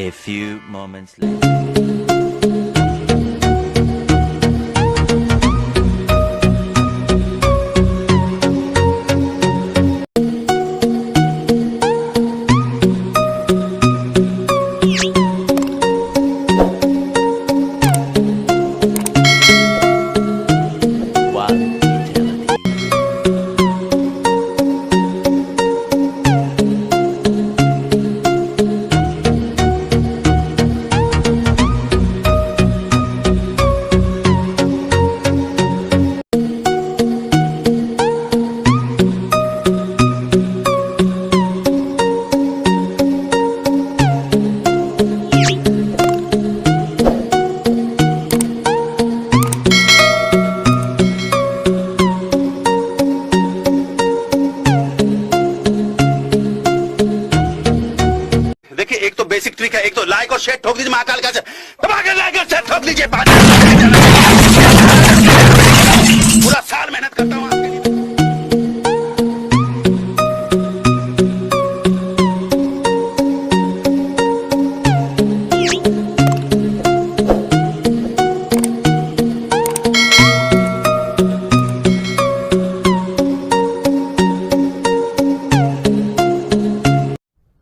A few moments later. One eternity. देखिए, एक तो बेसिक ट्रिक है, एक तो लाइक और शेयर ठोक दीजिए महाकाल का दबा के लाइक और शेयर ठोक लीजिए। पूरा साल मेहनत करता हूँ आपके लिए।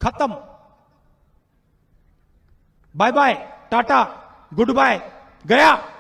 खत्म। Bye bye, tata, goodbye, गया।